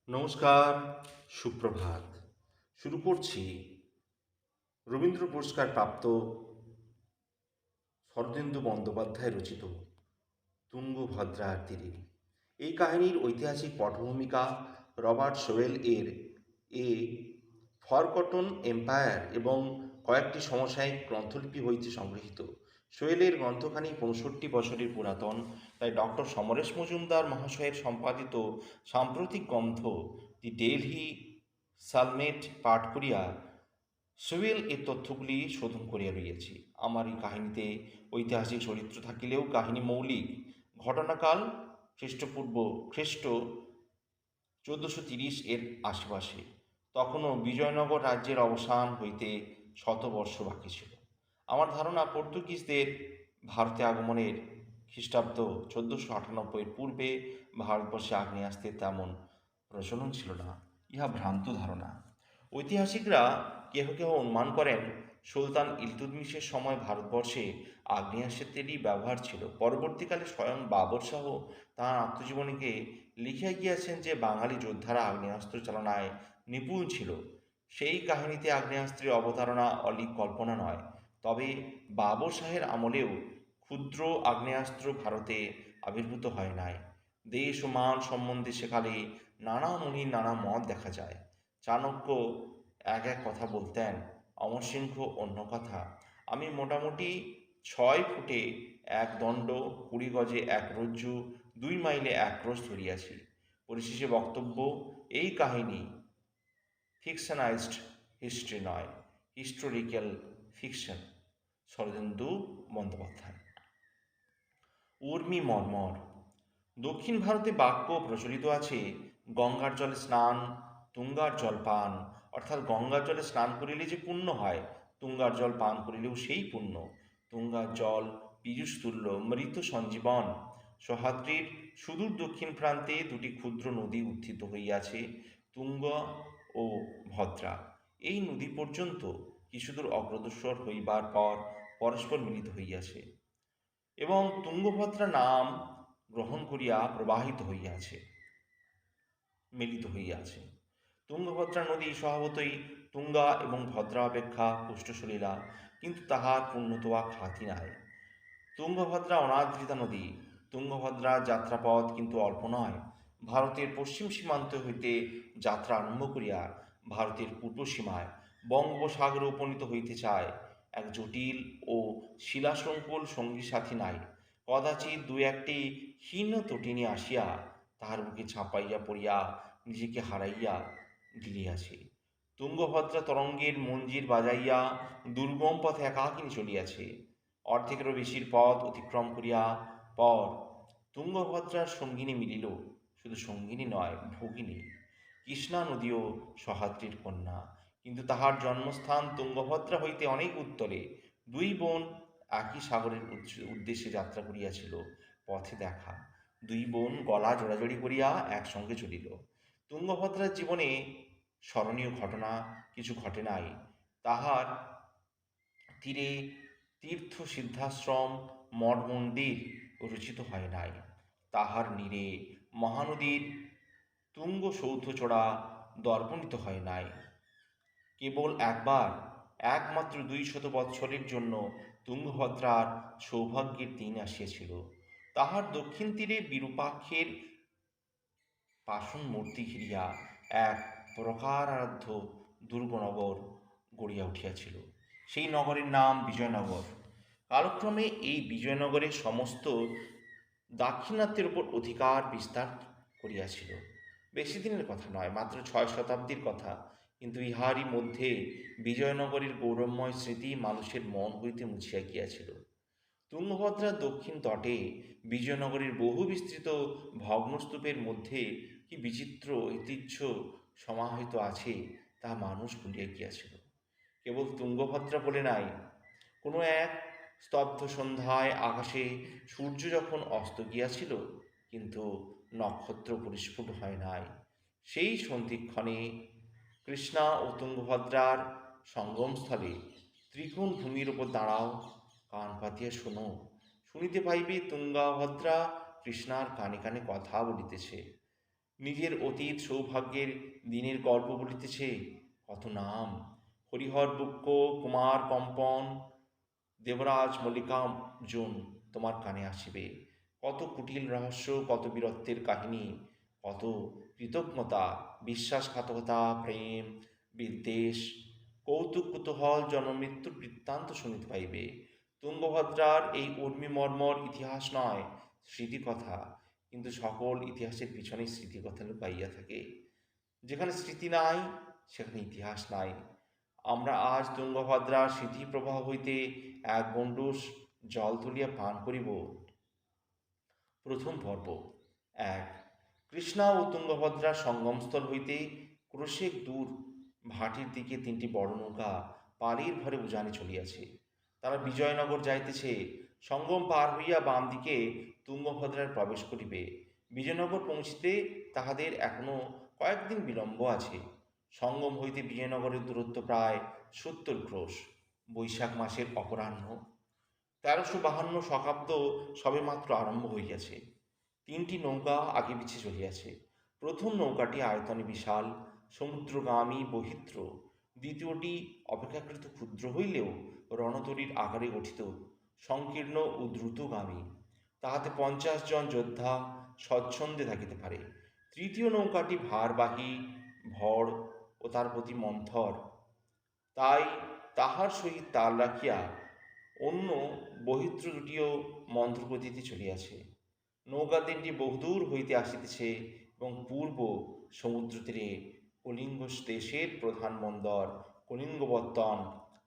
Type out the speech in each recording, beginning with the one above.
নমস্কার, সুপ্রভাত। শুরু করছি রবীন্দ্র পুরস্কার প্রাপ্ত শরদিন্দু বন্দ্যোপাধ্যায় রচিত তুঙ্গভদ্রার তীরে। এই কাহিনীর ঐতিহাসিক পটভূমিকা রবার্ট সোয়েল এর এ ফরগটন এম্পায়ার এবং কয়েকটি সমসাময়িক গ্রন্থলিপি হইতে সংগৃহীত। সোয়েলের গ্রন্থখানি ৬৫ বছরের পুরাতন, তাই ডক্টর সমরেশ মজুমদার মহাশয়ের সম্পাদিত সাম্প্রতিক গ্রন্থ দি ডেলহি সালমেট পাঠ করিয়া সোয়েল এর তথ্যগুলি শোধন করিয়া লইয়াছি। আমার এই কাহিনীতে ঐতিহাসিক চরিত্র থাকিলেও কাহিনী মৌলিক। ঘটনাকাল খ্রিস্ট ১৪৩০ এর আশেপাশে। তখনও বিজয়নগর রাজ্যের অবসান হইতে শতবর্ষ বাকি ছিল। আমার ধারণা পর্তুগিজদের ভারতে আগমনের খ্রিস্টাব্দ ১৪৯৮ পূর্বে ভারতবর্ষে আগ্নেয়াস্ত্রের তেমন প্রচলন ছিল না। ইহা ভ্রান্ত ধারণা। ঐতিহাসিকরা কেহ কেহ অনুমান করেন সুলতান ইলতুৎমিশের সময় ভারতবর্ষে আগ্নেয়াস্ত্রেরই ব্যবহার ছিল। পরবর্তীকালে স্বয়ং বাবর শাহ তাঁর আত্মজীবনীকে লিখিয়া গিয়াছেন যে বাঙালি যোদ্ধারা আগ্নেয়াস্ত্র চালনায় নিপুণ ছিল। সেই কাহিনীতে আগ্নেয়াস্ত্রের অবতারণা অলীক কল্পনা নয়। তবে বাবর শাহের আমলেও ক্ষুদ্র আগ্নেয়াস্ত্র ভারতে আবির্ভূত হয় নাই। দেশ ও মান সম্বন্ধে সেকালে নানা মুনির নানা মত দেখা যায়। চাণক্য এক এক কথা বলতেন, অমরসিংহ অন্য কথা। আমি মোটামুটি ৬ ফুটে ১ দণ্ড, ২০ গজে ১ রজ্জু, ২ মাইলে ১ ক্রোশ ধরিয়াছি। পরিশেষে বক্তব্য, এই কাহিনী ফিকশনাইজড হিস্ট্রি নয়, হিস্টোরিক্যাল ফিকশন। শরদিন্দু বন্দ্যোপাধ্যায়। উর্মি মর্মর। দক্ষিণ ভারতে বাক্য প্রচলিত আছে, গঙ্গার জলে স্নান, তুঙ্গার জল পান। অর্থাৎ গঙ্গার জলে স্নান করিলে যে পুণ্য হয়, তুঙ্গার জল পান করিলেও সেই পুণ্য। তুঙ্গার জল পীযুষতুল্য, মৃত সঞ্জীবন। সহ্যাদ্রির সুদূর দক্ষিণ প্রান্তে দুটি ক্ষুদ্র নদী উত্থিত হইয়াছে, তুঙ্গা ও ভদ্রা। এই নদী পর্যন্ত কিছুদূর অগ্রসর হইবার পর পরস্পর মিলিত হইয়াছে এবং তুঙ্গভদ্রা নাম গ্রহণ করিয়া প্রবাহিত হইয়াছে, মিলিত হইয়াছে। তুঙ্গভদ্রা নদী স্বভাবতই তুঙ্গা এবং ভদ্রা অপেক্ষা পুষ্টসলিলা, কিন্তু তাহার পূর্ণতোয়া খাতি নাই। তুঙ্গভদ্রা অনাদৃতা নদী। তুঙ্গভদ্রার যাত্রাপথ কিন্তু অল্প নয়। ভারতের পশ্চিম সীমান্ত হইতে যাত্রা আরম্ভ করিয়া ভারতের পূর্ব সীমায় বঙ্গোপসাগরে উপনীত হইতে চায়। এক জটিল ও শিলাসংকুল সঙ্গী সাথী নাই। কদাচিৎ দু একটি ক্ষীণ তটিনী আসিয়া তাহার বুকে ঝাঁপাইয়া পড়িয়া নিজেকে হারাইয়া দিলিয়াছে। তুঙ্গভদ্রা তরঙ্গের মঞ্জির বাজাইয়া দুর্গম পথে একাকিনী চলিয়াছে। অর্ধেকেরও বেশির পথ অতিক্রম করিয়া পর তুঙ্গভদ্রার সঙ্গিনী মিলিল। শুধু সঙ্গিনী নয়, ভগিনী। কৃষ্ণা নদীও সহ্যাদ্রির কন্যা, কিন্তু তাহার জন্মস্থান তুঙ্গভদ্রা হইতে অনেক উত্তরে। দুই বোন একই সাগরের উদ্দেশ্যে যাত্রা করিয়াছিল। পথে দেখা। দুই বোন গলা জোড়াজড়ি করিয়া একসঙ্গে চলিল। তুঙ্গভদ্রার জীবনে স্মরণীয় ঘটনা কিছু ঘটে নাই। তাহার তীরে তীর্থ সিদ্ধাশ্রম মঠ মন্দির রচিত হয় নাই। তাহার নীরে মহানদীর তুঙ্গ সৌধচূড়া দর্পণিত হয় নাই। কেবল একবার, একমাত্র ২০০ বৎসরের জন্য তুঙ্গভদ্রার সৌভাগ্যের দিন আসিয়াছিল। তাহার দক্ষিণ তীরে বিরূপাক্ষের পাষাণ মূর্তি ঘিরিয়া এক প্রকারারাধ্য দুর্গনগর গড়িয়া উঠিয়াছিল। সেই নগরের নাম বিজয়নগর। কালক্রমে এই বিজয়নগরের সমস্ত দাক্ষিণাত্যের উপর অধিকার বিস্তার করিয়াছিল। বেশি দিনের কথা নয়, মাত্র ৬ শতাব্দীর কথা। কিন্তু ইহারই মধ্যে বিজয়নগরের গৌরবময় স্মৃতি মানুষের মন হইতে মুছিয়া গিয়াছিল। তুঙ্গভদ্রার দক্ষিণ তটে বিজয়নগরের বহু বিস্তৃত ভগ্নস্তূপের মধ্যে কি বিচিত্র ঐতিহ্য সমাহিত আছে, তাহা মানুষ ভুলিয়া গিয়াছিল। কেবল তুঙ্গভদ্রা বলে নাই। কোনো এক স্তব্ধ সন্ধ্যায় আকাশে সূর্য যখন অস্ত গিয়াছিল, কিন্তু নক্ষত্র পরিস্ফুট হয় নাই, সেই সন্ধিক্ষণে কৃষ্ণা ও তুঙ্গভদ্রার সঙ্গমস্থলে ত্রিকোণ ভূমির উপর দাঁড়াও, কান পাতিয়া শোনো। শুনিতে পাইবে তুঙ্গভদ্রা কৃষ্ণার কানে কানে কথা বলিতেছে। নিজের অতীত সৌভাগ্যের দিনের গল্প বলিতেছে। কত নাম, হরিহর বুক্ক, কুমার কম্পন, দেবরাজ মল্লিকার্জুন তোমার কানে আসিবে। কত কুটিল রহস্য, কত বীরত্বের কাহিনী, কত কৃতজ্ঞতা, বিশ্বাসঘাতকতা, প্রেম, বিদ্বেষ, কৌতুক, কুতূহল, জন্মমৃত্যুর বৃত্তান্ত শুনিতে পাইবে। তুঙ্গভদ্রার এই উর্মিমর্মর ইতিহাস নয়, স্মৃতিকথা। কিন্তু সকল ইতিহাসের পিছনে স্মৃতিকথা লুকাইয়া থাকে। যেখানে স্মৃতি নাই সেখানে ইতিহাস নাই। আমরা আজ তুঙ্গভদ্রার স্মৃতিপ্রবাহ হইতে এক গণ্ডূষ জল তুলিয়া পান করিব। প্রথম পর্ব। ১। কৃষ্ণা ও তুঙ্গভদ্রার সঙ্গমস্থল হইতে ক্রোশেক দূর ভাটির দিকে তিনটি বড় নৌকা পালির ভরে উজানে চলিয়াছে। তারা বিজয়নগর যাইতেছে। সঙ্গম পার হইয়া বাম দিকে তুঙ্গভদ্রার প্রবেশ করিবে। বিজয়নগর পৌঁছিতে তাহাদের এখনো কয়েকদিন বিলম্ব আছে। সঙ্গম হইতে বিজয়নগরের দূরত্ব প্রায় ৭০ ক্রোশ। বৈশাখ মাসের অপরাহ্ন। ১৩৫২ শকাব্দ সবেমাত্র আরম্ভ হইয়াছে। তিনটি নৌকা আগে পিছে চলিয়াছে। প্রথম নৌকাটি আয়তনে বিশাল, সমুদ্রগামী বহিত্র। দ্বিতীয়টি অপেক্ষাকৃত ক্ষুদ্র হইলেও রণতরীর আকারে গঠিত, সংকীর্ণ ও দ্রুতগামী। তাহাতে ৫০ জন যোদ্ধা স্বচ্ছন্দে থাকিতে পারে। তৃতীয় নৌকাটি ভারবাহী, ভর ও তার প্রতি মন্থর, তাই তাহার সহিত তাল রাখিয়া অন্য বহিত্র দুটিও মন্থরগতিতে চলিয়াছে। নৌকা তিনটি বহুদূর হইতে আসিতেছে এবং পূর্ব সমুদ্র তীরে কলিঙ্গ দেশের প্রধান বন্দর কলিঙ্গবর্তন,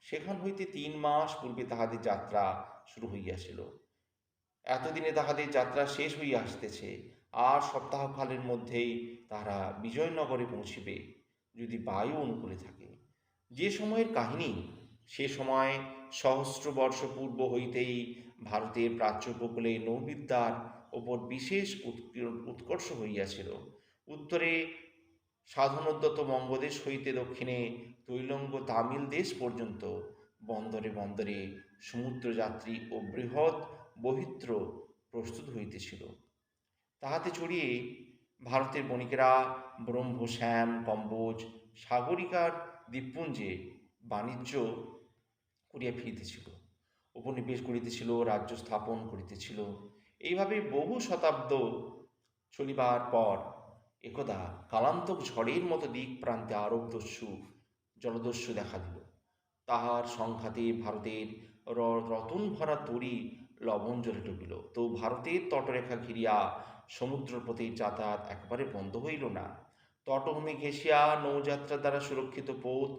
সেখান হইতে ৩ মাস পূর্বে তাহাদের যাত্রা শুরু হইয়াছিল। এতদিনে তাহাদের যাত্রা শেষ হইয়া আসিতেছে। আর সপ্তাহকালের মধ্যেই তাহারা বিজয়নগরে পৌঁছিবে, যদি বায়ু অনুকূলে থাকে। যে সময়ের কাহিনী, সে সময় সহস্র বর্ষ পূর্ব হইতেই ভারতের প্রাচ্য উপকূলে নৌবিদ্যার ওপর বিশেষ উৎকর্ষ হইয়াছিল। উত্তরে সাধনোদ্যত বঙ্গদেশ হইতে দক্ষিণে তৈলঙ্গ তামিল দেশ পর্যন্ত বন্দরে বন্দরে সমুদ্রযাত্রী ও বৃহৎ বহিত্র প্রস্তুত হইতেছিল। তাহাতে চড়িয়ে ভারতের বণিকেরা ব্রহ্ম, শ্যাম, কম্বোজ, সাগরিকার দ্বীপপুঞ্জে বাণিজ্য করিয়া ফিরিতেছিল, উপনিবেশ গড়িতেছিল, রাজ্য স্থাপন করিতেছিল। এইভাবে বহু শতাব্দ চলিবার পর একদা কালান্তক ঝড়ের মতো দিক প্রান্তে আরব জলদস্যু দেখা দিল। তাহার সংঘাতে ভারতের রতন ভরা তরী লবণ জলে ডুবিল। তো ভারতের তটরেখা ঘিরিয়া সমুদ্রপথের যাতায়াত একেবারে বন্ধ হইল না। তটভূমি ঘেঁষিয়া নৌযাত্রা দ্বারা সুরক্ষিত পথ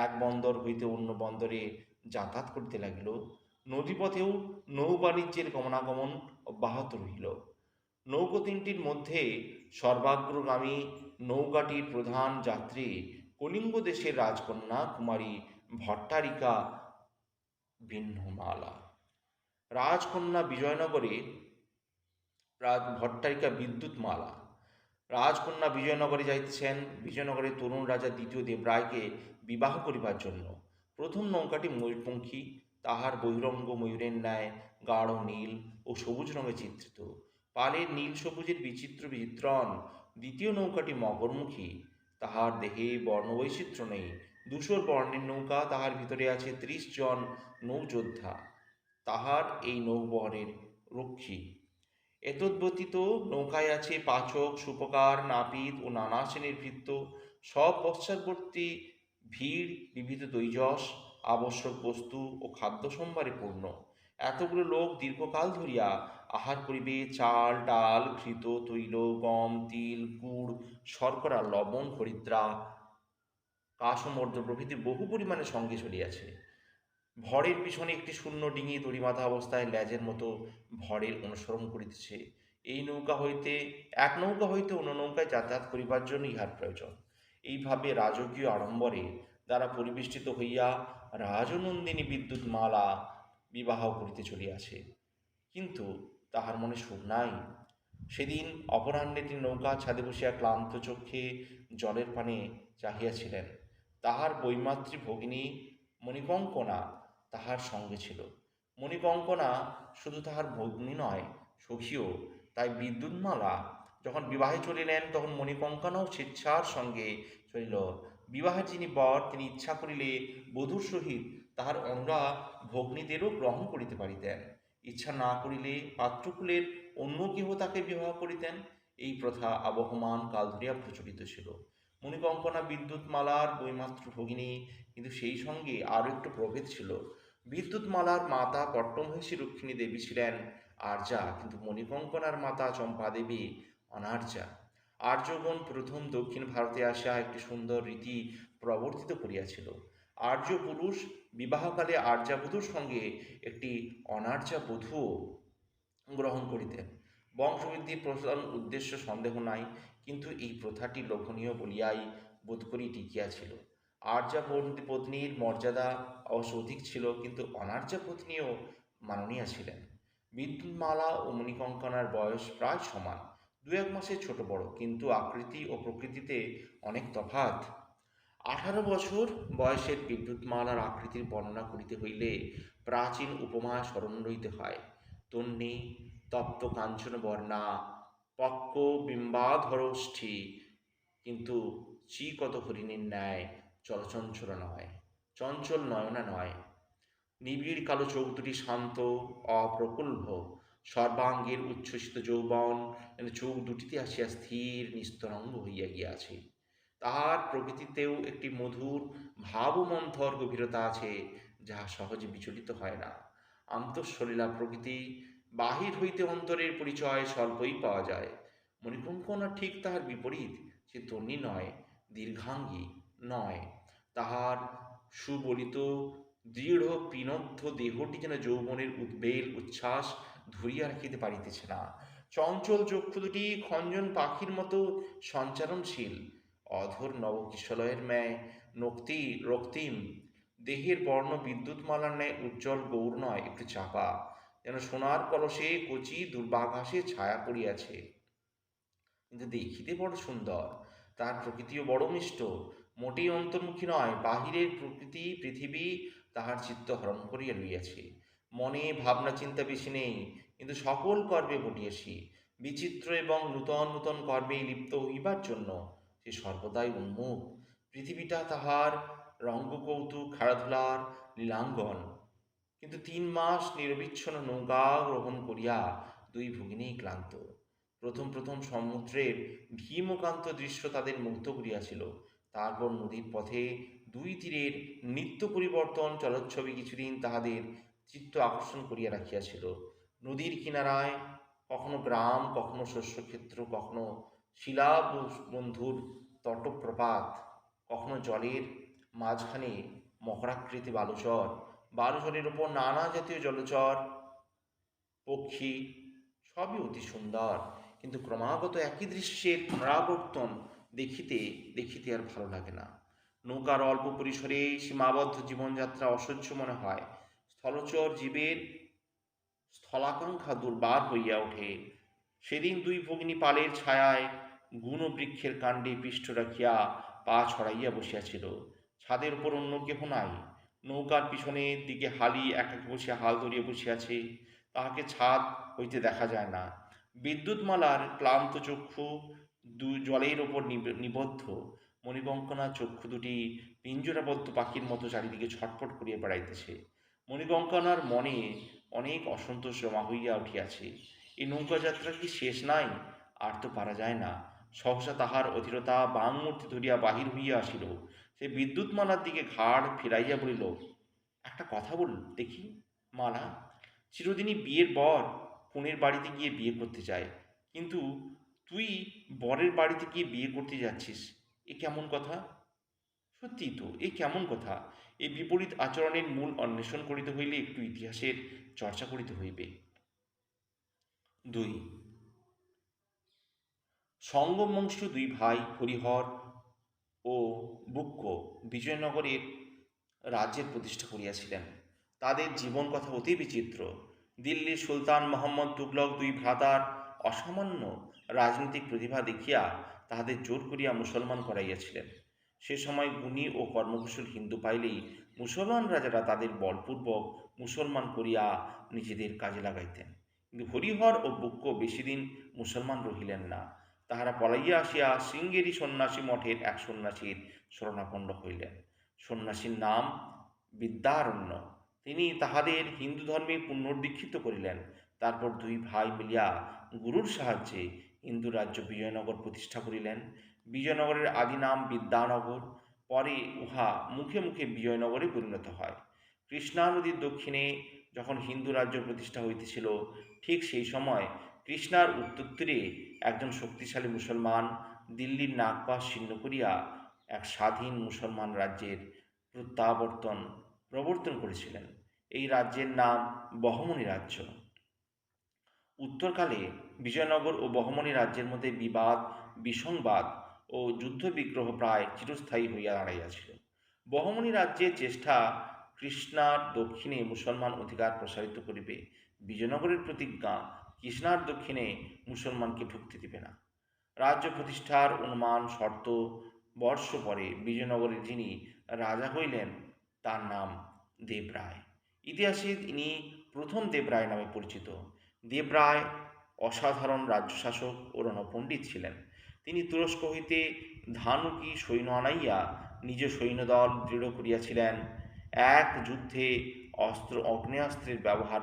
এক বন্দর হইতে অন্য বন্দরে যাতায়াত করিতে লাগিল। নদীপথেও নৌ বাণিজ্যের গমনাগমন অব্যাহত রহিল। নৌকো তিনটির মধ্যে সর্বাগ্রগামী নৌকাটির প্রধান যাত্রী কলিঙ্গ দেশের রাজকন্যা কুমারী ভট্টারিকা ভিন্নমালা। রাজকন্যা বিজয়নগরে ভট্টারিকা বিদ্যুৎমালা। রাজকন্যা বিজয়নগরে যাইতেছেন বিজয়নগরের তরুণ রাজা দ্বিতীয় দেবরায়কে বিবাহ করিবার জন্য। প্রথম নৌকাটি ময়ূরপঙ্খী, তাহার বহিরঙ্গ ময়ূরের ন্যায় গাঢ় নীল ও সবুজ রঙে চিত্রিত, পালের নীল সবুজের বিচিত্র বিচিত্রণ। দ্বিতীয় নৌকাটি মকরমুখী, তাহার দেহে বর্ণবৈচিত্র্য নেই, ধূসর বর্ণের নৌকা, তাহার ভিতরে আছে ৩০ জন নৌযোদ্ধা, তাহার এই নৌবহরের রক্ষী। এতদ্ব্যতীত নৌকায় আছে পাচক, সুপকার, নাপিত ও নানা শ্রেণীর ভৃত্য, সব পশ্চাৎবর্তী ভিড় বিবিধ তৈজস, আবশ্যক বস্তু ও খাদ্য সম্ভারে পূর্ণ। এতগুলো লোক দীর্ঘকাল ধরিয়া আহার করিবে। চাল, ডাল, ঘৃত, তৈল, গম, তিল, গুড়, শর্করা, লবণ, হরিদ্রা, কাসমর্দ প্রভৃতি বহু পরিমাণে সঙ্গে চলিয়াছে। ভরের পিছনে একটি শূন্য ডিঙি দড়িবাঁধা অবস্থায় ল্যাজের মতো ভরের অনুসরণ করিতেছে। এই নৌকা হইতে অন্য নৌকায় যাতায়াত করিবার জন্য ইহার প্রয়োজন। এইভাবে রাজকীয় আড়ম্বরে দ্বারা পরিবেষ্টিত হইয়া রাজনন্দিনী বিদ্যুৎমালা বিবাহ করিতে চলিয়াছে। কিন্তু তাহার মনে সুখ নাই। সেদিন অপরাহ্নে তিনি নৌকা ছাদে বসিয়া ক্লান্ত চক্ষে জলের পানে চাহিয়াছিলেন। তাহার বৈমাত্রী ভগিনী মণিকঙ্কনা তাহার সঙ্গে ছিল। মণিকঙ্কনা শুধু তাহার ভগ্নী নয়, সখীও। তাই বিদ্যুৎমালা যখন বিবাহে চলিলেন তখন মণিকঙ্কনও স্বেচ্ছার সঙ্গে চলিল। বিবাহের যিনি বর তিনি ইচ্ছা করিলে বধূর সহিত তাহার অন্যরা ভগ্নীদেরও গ্রহণ করিতে পারিতেন, ইচ্ছা না করিলে পাত্রকুলের অন্য কেহ তাকে বিবাহ করিতেন। এই প্রথা আবহমান কাল ধরিয়া প্রচলিত ছিল। মণিকঙ্কনা বিদ্যুৎমালার বৈমাত্র ভগিনী, কিন্তু সেই সঙ্গে আরও একটু প্রভেদ ছিল। বিদ্যুৎমালার মাতা পট্টমহিষী রুক্মিণী দেবী ছিলেন আর্যা, কিন্তু মণিকঙ্কনার মাতা চম্পা দেবী অনার্যা। আর্যগণ প্রথম দক্ষিণ ভারতে আসিয়া একটি সুন্দর রীতি প্রবর্তিত করিয়াছিল। আর্য পুরুষ বিবাহকালে আর্যা বধূর সঙ্গে একটি অনার্যা বধূও গ্রহণ করিতেন। বংশবৃদ্ধির প্রসারণ উদ্দেশ্য সন্দেহ নাই, কিন্তু এই প্রথাটি লোভনীয় বলিয়াই বোধ করি টিকিয়াছিল। আর্যা পত্নীর মর্যাদা অবশ্য অধিক ছিল, কিন্তু অনার্যা পত্নীও মাননীয়া ছিলেন। বিদ্যুৎমালা ও মণিকঙ্কনার বয়স প্রায় সমান, দু এক মাসের ছোট বড়, কিন্তু আকৃতি ও প্রকৃতিতে অনেক তফাৎ। 18 বছর বয়সের বিদ্যুৎমালার আকৃতির বর্ণনা করিতে হইলে প্রাচীন উপমায় স্মরণ লইতে হয়। তন্নী তপ্ত কাঞ্চন বর্ণা, পক্ক বিম্বাধরোষ্ঠী, কিন্তু চিকত হরিণীর ন্যায় চলচঞ্চল নয়, চঞ্চল নয়না নয়। নিবিড় কালো চোখ দুটি শান্ত অপ্রকুল্ভ, সর্বাঙ্গের উচ্ছ্বসিত যৌবন যেন চোখ দুটিতে আসিয়া স্থির নিস্তরঙ্গ হইয়া গিয়াছে। তাহার প্রকৃতিতেও একটি মধুর ভাবমন্থর গভীরতা আছে, যাহা সহজে বিচলিত হয় না। আন্তঃসলীলা প্রকৃতি, বাহির হইতে অন্তরের পরিচয় স্বল্পই পাওয়া যায়। মণিকঙ্কনা ঠিক তাহার বিপরীত। সে তন্বী নয়, দীর্ঘাঙ্গী নয়। তাহার সুবলিত দৃঢ় পিনদ্ধ দেহটি যেন যৌবনের উদ্বেল উচ্ছ্বাস ধরিয়া রাখিতে পারিতেছে না। চঞ্চল চক্ষু দুটি খঞ্জন পাখির মতো সঞ্চারণশীল। অধর নবকিশলয়ের ন্যায় রক্তিম, দেহের বর্ণ বিদ্যুৎমালার ন্যায় উজ্জ্বল গৌর নয়, একটু চাপা, যেন সোনার কলসে কচি দুর্বাঘাসে ছায়া পড়িয়াছে। কিন্তু দেখিতে বড় সুন্দর। তার প্রকৃতিও বড় মিষ্ট, মোটেই অন্তর্মুখী নয়। বাহিরের প্রকৃতি পৃথিবী তাহার চিত্ত হরণ করিয়া লইয়াছে। মনে ভাবনা চিন্তা বেশি নেই, কিন্তু সকল কর্মে বটিয়াসী। বিচিত্র এবং নূতন নূতন কর্মে লিপ্ত হইবার জন্য সে সর্বদাই উন্মুখ। পৃথিবীটা তাহার রঙ্গকৌতুক খেলাধুলার লীলাঙ্গন। কিন্তু 3 মাস নিরবিচ্ছিন্ন নৌকা গ্রহণ করিয়া দুই ভগিনী ক্লান্ত। প্রথম প্রথম সমুদ্রের ভীমকান্ত দৃশ্য তাদের মুগ্ধ করিয়াছিল। তারপর নদীর পথে দুই তীরের নিত্য পরিবর্তন চলচ্ছবি কিছুদিন তাহাদের চিত্ত আকর্ষণ করিয়া রাখিয়াছিল। নদীর কিনারায় কখনো গ্রাম, কখনো শস্যক্ষেত্র, কখনো শিলাবন্ধুর তটপ্রপাত, কখনো জলের মাঝখানে মকরাকৃতি বালুচর, বালুচরের ওপর নানা জাতীয় জলচর পক্ষী, সবই অতি সুন্দর। কিন্তু ক্রমাগত একই দৃশ্যের পুনরাবর্তন দেখিতে দেখিতে আর ভালো লাগে না। নৌকার অল্প পরিসরে সীমাবদ্ধ জীবনযাত্রা অসহ্য মনে হয়। স্থলচর জীবের স্থলাকাঙ্ক্ষা দুর্বার হইয়া ওঠে। সেদিন দুই ভগিনী পালের ছায়ায় গুণ বৃক্ষের কাণ্ডে পৃষ্ঠ রাখিয়া পা ছড়াইয়া বসিয়াছিল। ছাদের উপর অন্য কেহ নাই। নৌকার পিছনের দিকে হালি একাকে বসিয়া হাল ধরিয়া বসিয়াছে, তাহাকে ছাদ হইতে দেখা যায় না। বিদ্যুৎমালার ক্লান্ত চক্ষু জলের ওপর নিবদ্ধ। মণিকঙ্কনার চক্ষু দুটি পিঞ্জরাবদ্ধ পাখির মতো চারিদিকে ছটফট করিয়া বেড়াইতেছে। মণিকঙ্কনার মনে অনেক অসন্তোষ জমা হইয়া উঠিয়াছে। এই নৌকাযাত্রার কি শেষ নাই? আর তো পারা যায় না। সহসা তাহার অধীরতা বাংমূর্তি ধরিয়া বাহির হইয়া আসিল। সে বিদ্যুৎমালার দিকে ঘাড় ফিরাইয়া বলিল, একটা কথা বল দেখি মালা। চিরদিনই বিয়ের বর কনের বাড়িতে গিয়ে বিয়ে করতে চায়, কিন্তু তুই বরের বাড়িতে গিয়ে বিয়ে করতে যাচ্ছিস, এ কেমন কথা? সত্যি তো, এ কেমন কথা? এই বিপরীত আচরণের মূল অন্বেষণ করিতে হইলে একটু ইতিহাসের চর্চা করিতে হইবে। 2. সঙ্গম বংশ দুই ভাই হরিহর ও বুক্ক বিজয়নগরের রাজ্যের প্রতিষ্ঠা করিয়াছিলেন। তাদের জীবন কথা অতি বিচিত্র। দিল্লির সুলতান মোহাম্মদ তুগলক দুই ভ্রাতার অসামান্য রাজনৈতিক প্রতিভা দেখিয়া তাহাদের জোর করিয়া মুসলমান করাইয়াছিলেন। সে সময় গুণী ও কর্মকুশল হিন্দু পাইলেই মুসলমান রাজারা তাদের বলপূর্বক মুসলমান করিয়া নিজেদের কাজে লাগাইতেন। কিন্তু হরিহর ও বুক্ক বেশি দিন মুসলমান রহিলেন না। তাহারা পলাইয়া আসিয়া শৃঙ্গেরি সন্ন্যাসী মঠের এক সন্ন্যাসীর শরণাপন্ন হইলেন। সন্ন্যাসীর নাম বিদ্যারণ্য। তিনি তাহাদের হিন্দু ধর্মে পুনর্দীক্ষিত করিলেন। তারপর দুই ভাই মিলিয়া গুরুর সাহায্যে হিন্দু রাজ্য বিজয়নগর প্রতিষ্ঠা করিলেন। বিজয়নগরের আদি নাম বিদ্যানগর, পরে উহা মুখে মুখে বিজয়নগরে পরিণত হয়। কৃষ্ণা নদীর দক্ষিণে যখন হিন্দু রাজ্য প্রতিষ্ঠা হইতেছিল, ঠিক সেই সময় কৃষ্ণার উত্তরে একজন শক্তিশালী মুসলমান দিল্লির নাগপাশ ছিন্ন করিয়া এক স্বাধীন মুসলমান রাজ্যের প্রবর্তন করেছিলেন। এই রাজ্যের নাম বহমনি রাজ্য। উত্তরকালে বিজয়নগর ও বহমনি রাজ্যের মধ্যে বিবাদ, বিসংবাদ ও যুদ্ধবিগ্রহ প্রায় চিরস্থায়ী হইয়া দাঁড়াইয়াছিল। বহমনি রাজ্যের চেষ্টা কৃষ্ণার দক্ষিণে মুসলমান অধিকার প্রসারিত করিবে। বিজয়নগরের প্রতিজ্ঞা কৃষ্ণার দক্ষিণে মুসলমানকে ঢুকতে দিবে না। রাজ্য প্রতিষ্ঠার অনুমান শর্ত বর্ষ পরে বিজয়নগরের যিনি রাজা হইলেন তার নাম দেবরায়। ইতিহাসে তিনি প্রথম দেবরায় নামে পরিচিত। দেবরায় অসাধারণ রাজ্যশাসক ও রণপণ্ডিত ছিলেন। তিনি তুরস্ক হইতে ধানুকি সৈন্য আনাইয়া নিজ সৈন্যদল দৃঢ় করিয়াছিলেন। এক যুদ্ধে আগ্নেয়াস্ত্রের ব্যবহার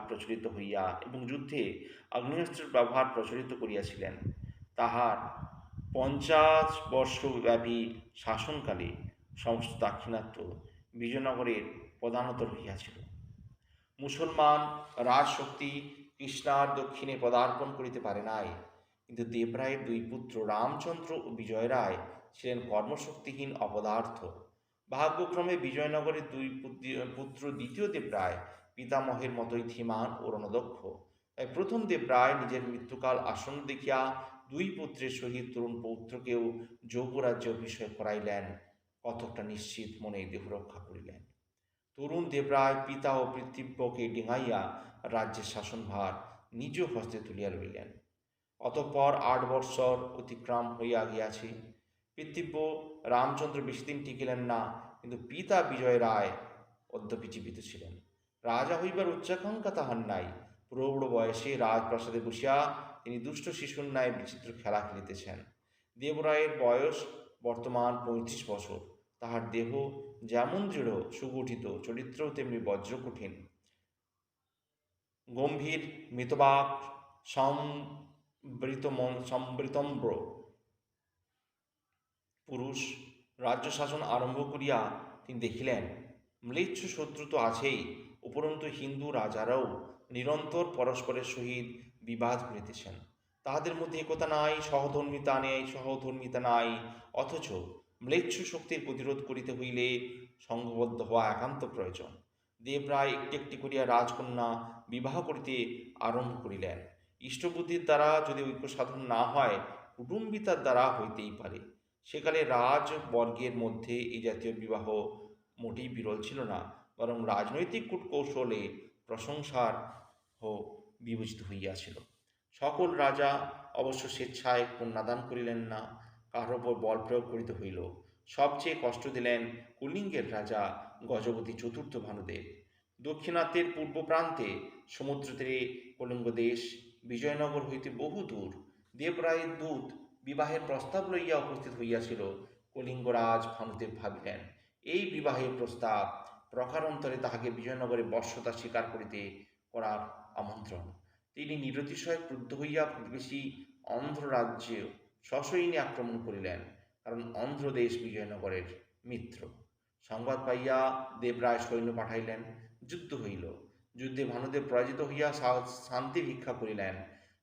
প্রচলিত করিয়াছিলেন। তাহার 50 বর্ষব্যাপী শাসনকালে সমস্ত দাক্ষিণাত্য বিজয়নগরের প্রধানত রহিয়াছিল। মুসলমান রাজশক্তি কৃষ্ণার দক্ষিণে পদার্পণ করিতে পারে নাই, কিন্তু দেবরায়ের দুই পুত্র রামচন্দ্র ও বিজয় রায় ছিলেন কর্মশক্তিহীন অপদার্থ। ভাগ্যক্রমে বিজয়নগরের দুই পুত্র দ্বিতীয় দেবরায় পিতামহের মতোই ধীমান ও রণদক্ষ। তাই প্রথম দেবরায় নিজের মৃত্যুকাল আসন্ন দেখিয়া দুই পুত্রের সহিত তরুণ পৌত্রকেও যৌবরাজ্যে অভিষেক করাইলেন। কতকটা নিশ্চিত মনে দেহ রক্ষা করিলেন। তরুণ দেবরায় পিতা ও পিতৃব্যকে ডিঙাইয়া রাজ্যের শাসনভার নিজ হস্তে তুলিয়া লইলেন। অতঃপর 8 বৎসর অতিক্রম হইয়া গিয়াছে। পিতৃব্য রামচন্দ্র বেশিদিন টিকিলেন না, কিন্তু পিতা বিজয় রায় অদ্যাপি জীবিত ছিলেন। রাজা হইবার উচ্চাকাঙ্ক্ষা তাহার নাই। প্রৌঢ় বয়সে রাজপ্রাসাদে বসিয়া তিনি দুষ্ট শিশুর ন্যায় বিচিত্র খেলা খেলিতেছেন। দেবরায়ের বয়স বর্তমান 35 বছর। তাহার দেহ যেমন দৃঢ় সুগঠিত, চরিত্রও তেমনি বজ্রকঠিন। গম্ভীর মিতবাক সম্বৃতম্র পুরুষ। রাজ্য শাসন আরম্ভ করিয়া তিনি দেখিলেন, ম্লেচ্ছ শত্রু তো আছেই, উপরন্তু হিন্দু রাজারাও নিরন্তর পরস্পরের সহিত বিবাদ করিতেছেন। তাহাদের মধ্যে একতা নাই, সহধর্মিতা নাই। অথচ ম্লেচ্ছ শক্তির প্রতিরোধ করিতে হইলে সংঘবদ্ধ হওয়া একান্ত প্রয়োজন। দেবরায় একটি একটি করিয়া রাজকন্যা বিবাহ করিতে আরম্ভ করিলেন। ইষ্টবুদ্ধির দ্বারা যদি ঐক্য সাধন না হয়, কুটুম্বিতার দ্বারা হইতেই পারে। সেকালে রাজবর্গের মধ্যে এই জাতীয় বিবাহ মোটেই বিরল ছিল না, বরং রাজনৈতিক কূটকৌশলে প্রশংসার বিবেচিত হইয়াছিল। সকল রাজা অবশ্য স্বেচ্ছায় কন্যাদান করিলেন না, কাহার উপর বল প্রয়োগ করিতে হইল। সবচেয়ে কষ্ট দিলেন কলিঙ্গের রাজা গজপতি চতুর্থ ভানুদেব। দক্ষিণাত্যের পূর্ব প্রান্তে সমুদ্র তীরে কলিঙ্গ দেশ, বিজয়নগর হইতে বহু দূর। দেবরায়ের দূত বিবাহের প্রস্তাব লইয়া উপস্থিত হইয়াছিল। কলিঙ্গরাজ ভানুদেব ভাবিলেন, এই বিবাহের প্রস্তাব প্রকারান্তরে তাহাকে বিজয়নগরে বর্ষতা স্বীকার করার আমন্ত্রণ। তিনি নিরতিশয় ক্রুদ্ধ হইয়া প্রতিবেশী অন্ধ্র রাজ্যে সসৈন্যে আক্রমণ করিলেন, কারণ অন্ধ্রদেশ বিজয়নগরের মিত্র। সংবাদ পাইয়া দেবরায় সৈন্য পাঠাইলেন। যুদ্ধ হইল। যুদ্ধে ভানুদেব পরাজিত হইয়া শান্তি ভিক্ষা করিলেন।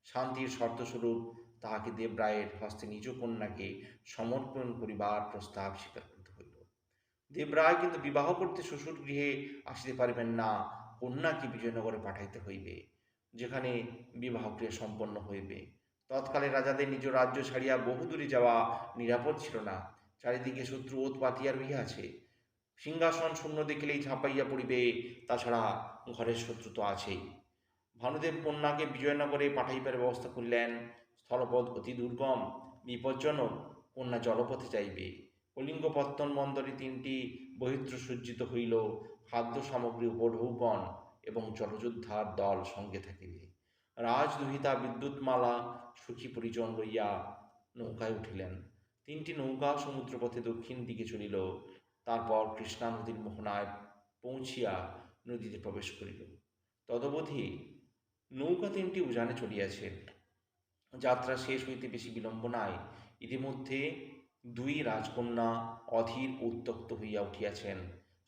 শান্তির শর্তস্বরূপ তাহাকে দেবরায়ের হস্তে নিজ কন্যাকে সমর্পণ করিবার প্রস্তাব স্বীকার করিতে হইল। দেবরায় কিন্তু বিবাহ করতে শ্বশুর গৃহে আসিতে পারিবেন না, কন্যাকে বিজয়নগরে পাঠাইতে হইবে, যেখানে বিবাহক্রিয়া সম্পন্ন হইবে। তৎকালে রাজাদের নিজ রাজ্য ছাড়িয়া বহুদূরে যাওয়া নিরাপদ ছিল না। চারিদিকে শত্রু ওত পাতিয়া রহিয়াছে। সিংহাসন শূন্য দেখিলেই ঝাঁপাইয়া পড়িবে, তাছাড়া ঘরের শত্রু তো আছেই। ভানুদেব কন্যাকে বিজয়নগরে পাঠাইবার ব্যবস্থা করিলেন। স্থলপথ অতি দুর্গম, বিপজ্জনক। কন্যা জলপথে যাইবে। কলিঙ্গ পত্তন বন্দরে 3টি বহিত্র সজ্জিত হইল। খাদ্য সামগ্রী উপঢৌকন এবং জলযোদ্ধার দল সঙ্গে থাকিবে। রাজদুহিতা বিদ্যুৎমালা সুখী পরিজন লইয়া নৌকায় উঠিলেন। 3টি নৌকা সমুদ্রপথে দক্ষিণ দিকে চলিল। তারপর কৃষ্ণা নদীর মোহনায় পৌঁছিয়া নদীতে প্রবেশ করিল। তদবধি নৌকা 3টি উজানে চলিয়াছে। যাত্রা শেষ হইতে বেশি বিলম্ব নাই। ইতিমধ্যে 2 রাজকন্যা অধীর উত্ত্যক্ত হইয়া উঠিয়াছেন।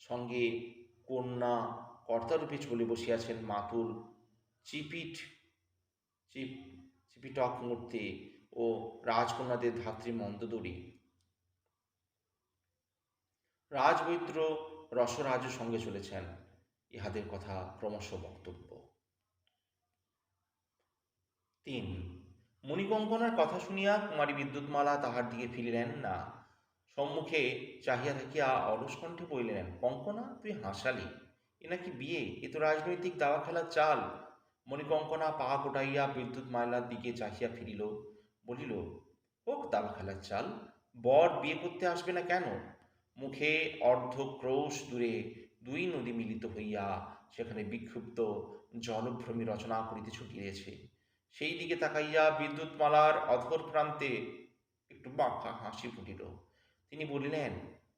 সঙ্গে কন্যা কর্তারূপে চলে বসিয়াছেন মাতুল চিপিটক মূর্তি ও রাজকন্যাদের ধাত্রী মন্দোদরী। রাজবৈদ্য রসরাজও সঙ্গে চলেছেন। ইহাদের কথা ক্রমশ বক্তব্য। 3 মণিকঙ্কনার কথা শুনিয়া কুমারী বিদ্যুৎমালা তাহার দিকে ফিরিলেন না। সম্মুখে চাহিয়া থাকিয়া অলস কণ্ঠে বলিলেন, কঙ্কনা, তুই হাসালি? এ নাকি বিয়ে? এ তো রাজনৈতিক দাবা খেলার চাল। মণিকঙ্কনা পা গোটাইয়া বিদ্যুৎমালার দিকে চাহিয়া ফিরিল, বলিল, হোক দাবা খেলার চাল, বর বিয়ে করতে আসবে না কেন? মুখে অর্ধক্রোশ দূরে 2 নদী মিলিত হইয়া সেখানে বিক্ষুব্ধ জলভ্রমী রচনা করিতে ছুটিয়েছে। সেই দিকে তাকাইয়া বিদ্যুৎমালার অধর প্রান্তে একটু বাঁকা হাসি ফুটিল। তিনি বলিলেন,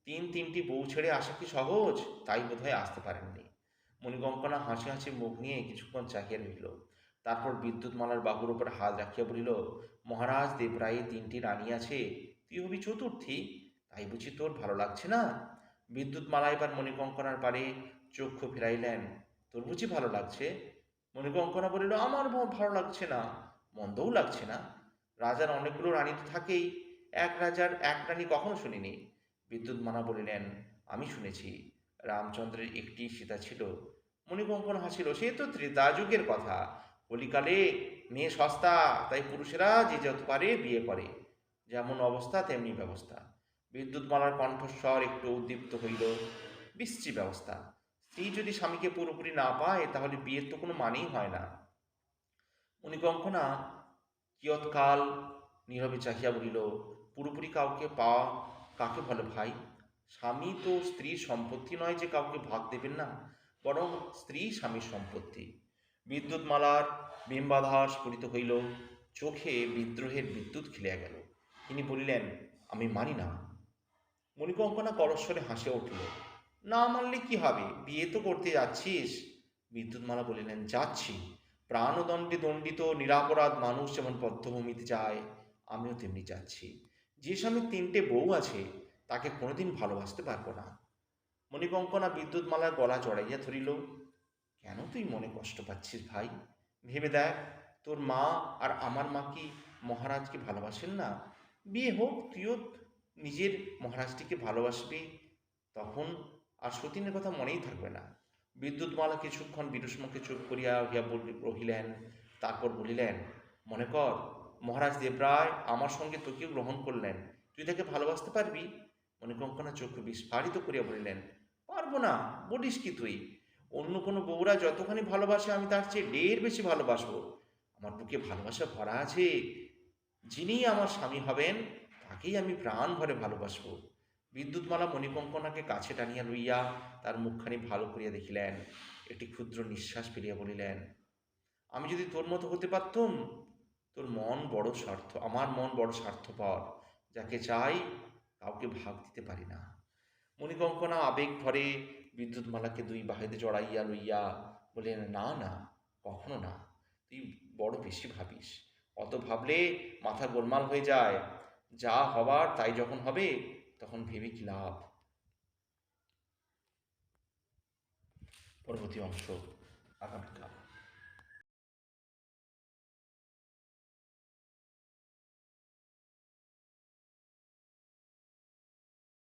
3টি বউ ছেড়ে আসা কি সহজ? তাই বোধহয় আসতে পারেননি। মণিকঙ্কনা হাসি হাসি মুখ নিয়ে কিছুক্ষণ চাহিয়া রহিল। তারপর বিদ্যুৎমালার বাহুর উপর হাত রাখিয়া বলিল, মহারাজ দেবরায়ে 3টি রানী আছে, তুই হবি চতুর্থী, তাই বুঝি তোর ভালো লাগছে না? বিদ্যুৎমালা এবার মণিকঙ্কনার পারে চক্ষু ফেরাইলেন। তোর বুঝি ভালো লাগছে? মণিকঙ্কনা বলিল, আমার ভালো লাগছে না, মন্দও লাগছে না। রাজার অনেকগুলো রানী তো থাকেই, এক রাজার এক রানী কখনো শুনিনি। বিদ্যুৎমালা বলিলেন, আমি শুনেছি রামচন্দ্রের একটি সীতা ছিল। মণিকঙ্কন হাসিল, সে তো ত্রেতা যুগের কথা। কলিকালে মেয়ে সস্তা, তাই পুরুষেরা যে যত পারে বিয়ে করে, যেমন অবস্থা তেমনি ব্যবস্থা। বিদ্যুৎমালার কণ্ঠস্বর একটু উদ্দীপ্ত হইল। বিশ্রী ব্যবস্থা। স্ত্রী যদি স্বামীকে পুরোপুরি না পায় তাহলে বিয়ের তো কোনো মানেই হয় না। মণিকঙ্কনা কিয়ৎকাল নীরবে চাহিয়া বলিল, পুরোপুরি কাউকে পাওয়া কাকে বলে ভাই? স্বামী তো স্ত্রীর সম্পত্তি নয় যে কাউকে ভাগ দেবেন না, বরং স্ত্রী স্বামীর সম্পত্তি। বিদ্যুৎমালার বিম্বাধার স্ফুরিত হইল, চোখে বিদ্রোহের বিদ্যুৎ খেলিয়া গেল। তিনি বলিলেন, আমি মানি না। মণিকঙ্কনা করস্বরে হাসিয়া উঠিল, না মানলে কি হবে? বিয়ে তো করতে যাচ্ছিস। বিদ্যুৎমালা বলিলেন, যাচ্ছি। প্রাণদণ্ডে দণ্ডিত নিরাপরাধ মানুষ যেমন বদ্ধভূমিতে যায়, আমিও তেমনি যাচ্ছি। যে স্বামীর 3টে বউ আছে তাকে কোনোদিন ভালোবাসতে পারবো না। মণিকঙ্কনা বিদ্যুৎমালার গলা জড়াইয়া ধরিল, কেন তুই মনে কষ্ট পাচ্ছিস ভাই? ভেবে দেখ, তোর মা আর আমার মা কি মহারাজকে ভালোবাসেন না? বিয়ে হোক, তুইও নিজের মহারাজটিকে ভালোবাসবি, তখন আর সতীনের কথা মনেই থাকবে না। বিদ্যুৎমালা কিছুক্ষণ বিরুষ্মুখে চুপ করিয়া রহিলেন। তারপর বলিলেন, মনে কর মহারাজ দেবরায় আমার সঙ্গে তোকেও গ্রহণ করলেন, তুই তাকে ভালোবাসতে পারবি? মণিকঙ্কনা চক্ষু বিস্ফারিত করিয়া বলিলেন, পারবো না, বলিস কি তুই? অন্য কোনো বউরা যতখানি ভালোবাসে আমি তার চেয়ে ঢের বেশি ভালোবাসবো। আমার বুকে ভালোবাসা ভরা আছে। যিনি আমার স্বামী হবেন তাকেই আমি প্রাণ ভরে ভালোবাসবো। বিদ্যুৎমালা মণিকঙ্কনাকে কাছে টানিয়া লইয়া তার মুখখানি ভালো করিয়া দেখিলেন। একটি ক্ষুদ্র নিঃশ্বাস ফেলিয়া বলিলেন, আমি যদি তোর মতো হতে পারতুম। তোর মন বড় স্বার্থ, আমার মন বড় স্বার্থপর, যাকে চাই কাউকে ভাগ দিতে পারি না। মণিকঙ্কনা আবেগ ভরে বিদ্যুৎমালাকে 2 বাহুতে জড়াইয়া লইয়া বলিলেন, না না, কখনো না, তুই বড় বেশি ভাবিস। অত ভাবলে মাথা গোলমাল হয়ে যায়। যা হবার তাই যখন হবে তখন ভেবে কি লাভ? পরবর্তী অংশ আগামীকাল।